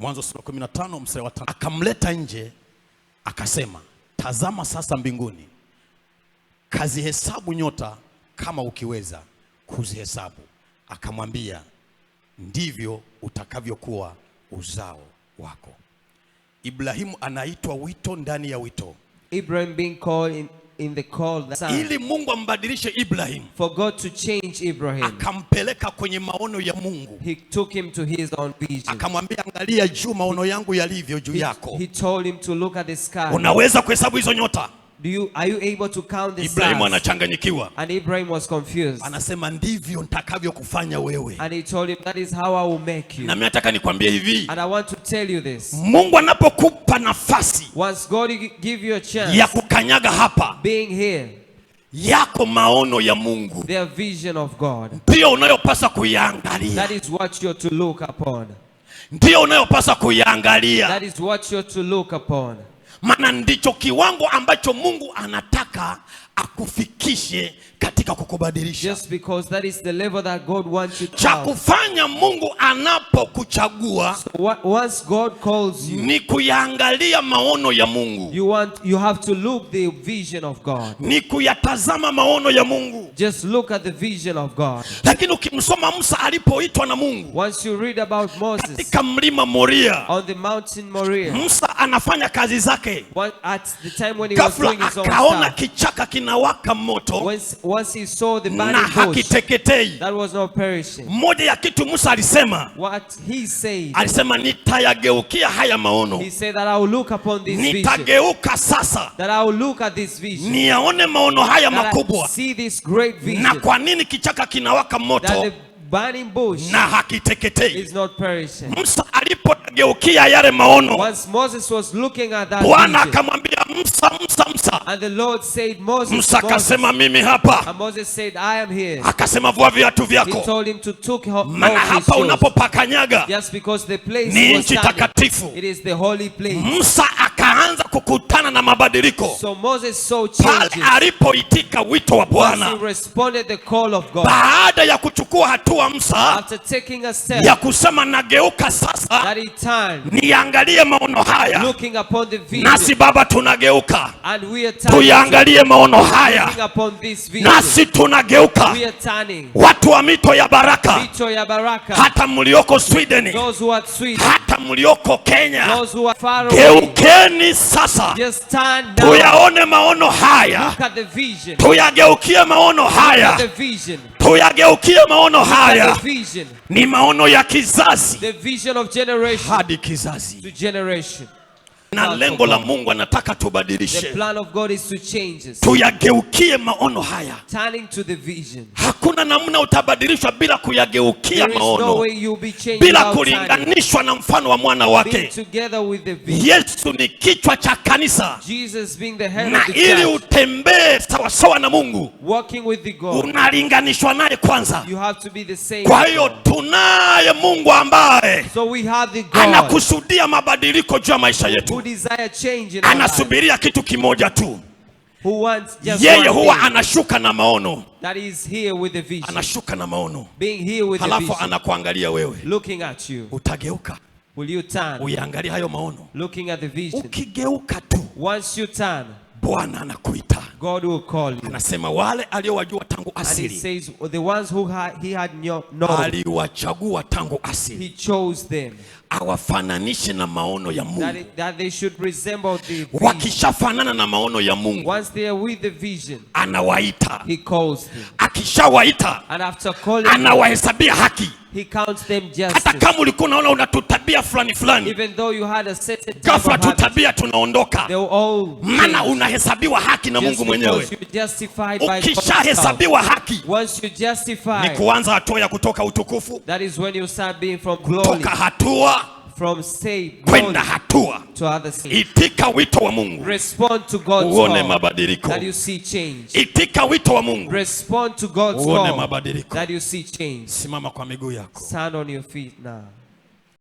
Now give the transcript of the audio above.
Mwanzo sura 15 mstari wa 5. Akamleta nje akasema, tazama sasa mbinguni, kazihesabu nyota kama ukiweza kuzihesabu. Akamwambia, ndivyo utakavyokuwa uzao wako. Ibrahimu anaitwa wito ndani ya wito. Ibrahim being called in the call. Ili Mungu ambadilishe Ibrahim, for God to change Ibrahim, akampeleka kwenye maono ya Mungu. He took him to his own vision. Akamwambia, angalia juu maono yangu yalivyo juu yako. He told him to look at the sky. Unaweza kuhesabu hizo nyota? Are you able to count the stars? Ibrahim anachanganyikiwa. And Ibrahim was confused. Anasema, ndivyo nitakavyo kufanya wewe. And he told him, that is how I will make you. Na mimi nataka nikwambie hivi. And I want to tell you this. Mungu anapokupa nafasi, once God give you a chance ya kukanyaga hapa, being here, yako maono ya Mungu, their vision of God, ndio unayopaswa kuiangalia. that is what you're to look upon. Ndio unayopaswa kuiangalia. That is what you're to look upon. Maana ndicho kiwango ambacho Mungu anataka akufikishe katika kukubadilisha. Just because that is the level that God wants you to. Cha kufanya Mungu anapokuchagua, so once God calls you, ni kuyaangalia maono ya Mungu. You have to look the vision of God. Ni kuyatazama maono ya Mungu. Just look at the vision of God. Lakini ukimsoma Musa alipoitwa na Mungu, once you read about Moses katika mlima Moria, on the mountain Moriah, Musa anafanya kazi zake. At the time when he was doing his own akaona stuff, kichaka kinawaka moto, once he saw the burning na hakiteketei, that was not perishing. Moja ya kitu Musa alisema, what he said, alisema, nitayageukia haya maono. He said that I will look upon this vision. Nitageuka sasa, that I will look at this vision. Niyaone maono haya makubwa. See this great vision. Na kwa nini kichaka kinawaka moto, that the burning bush na hakiteketei? is not perishing. Musa alipogeukia yale maono, once Moses was looking at that Bwana vision, akamwambia, Musa, Musa, Musa. And the Lord said, Moses, Musa akasema, mimi hapa. And Moses said, I am here. Akasema, vua viatu vyako. He told him to took maana hapa unapopakanyaga just because the place ni was nchi takatifu. it is the holy place. Musa akaanza kukutana na mabadiliko. So Moses saw changes. Pale alipoitika wito wa Bwana. He responded the call of God. Baada ya kuchukua hatua Musa, after taking a step, ya kusema nageuka sasa, that he turned, niangalie maono haya. looking upon the vision. Nasi Baba tunageuka, and we are turning, tuyaangalie maono haya. looking upon this vision. Nasi tunageuka, we are turning, watu wa mito ya baraka, mito ya baraka, hata mlioko Sweden, those who are Sweden, hata mlioko Kenya, those who are far away, geukeni sasa, just turn now, tuyaone maono haya, look at the vision, tuyageukie maono haya, the vision, tuyageukie maono haya. the vision, ni maono ya kizazi, the vision of generation hadi kizazi, to generation. na lengo la Mungu anataka The tubadilishe, plan of God is to change us, tuyageukie maono haya. turning to the vision. Hakuna namna utabadilishwa bila kuyageukia There is no maono, way you'll be changed bila without turning, kulinganishwa na mfano wa mwana being wake. together with the vision. Yesu ni kichwa cha kanisa, Jesus being the head na of the ili church, utembee sawasawa na Mungu, walking with the God, unalinganishwa naye kwanza. you have to be the same. Kwa hiyo tunaye Mungu ambaye So we have the God anakusudia mabadiliko juu ya maisha who yetu. desire change in our life, Anasubiria kitu kimoja tu. who wants just Yeye one huwa thing, anashuka na maono, that is here with the vision, anashuka na maono, being here with the halafu vision, anakuangalia wewe. looking at you. Utageuka Will you turn, uiangalie hayo maono. looking at the vision? Ukigeuka tu, Once you turn, Bwana anakuita, God will call you. anasema wale aliowajua tangu And he asili, says, the ones who he had known, aliwachagua tangu asili, he chose them, awafananishe na maono ya Mungu. that they should resemble the vision. Wakishafanana na maono ya Mungu, Once they are with the vision, anawaita. he calls them. Akishawaita, And after calling them, anawahesabia haki. he counts them Hata justice. kama ulikuwa unaona unatutabia fulani fulani, Even though you had a certain type ghafla of tu habit, tabia tunaondoka, they will all maana change. unahesabiwa haki na Just Mungu mwenyewe. because you're justified by God's power. Ukishahesabiwa haki, Once you ni justify, kuanza hatua ya kutoka utukufu, that is when you start being from glory, toka hatua from saved kwenda glory hatua. to other things. Itika wito wa Mungu, Respond to God's uone call, mabadiliko. that you see change. Itika wito wa Mungu, Respond to God's uone call, mabadiliko. that you see change. Simama kwa miguu yako. Stand on your feet now.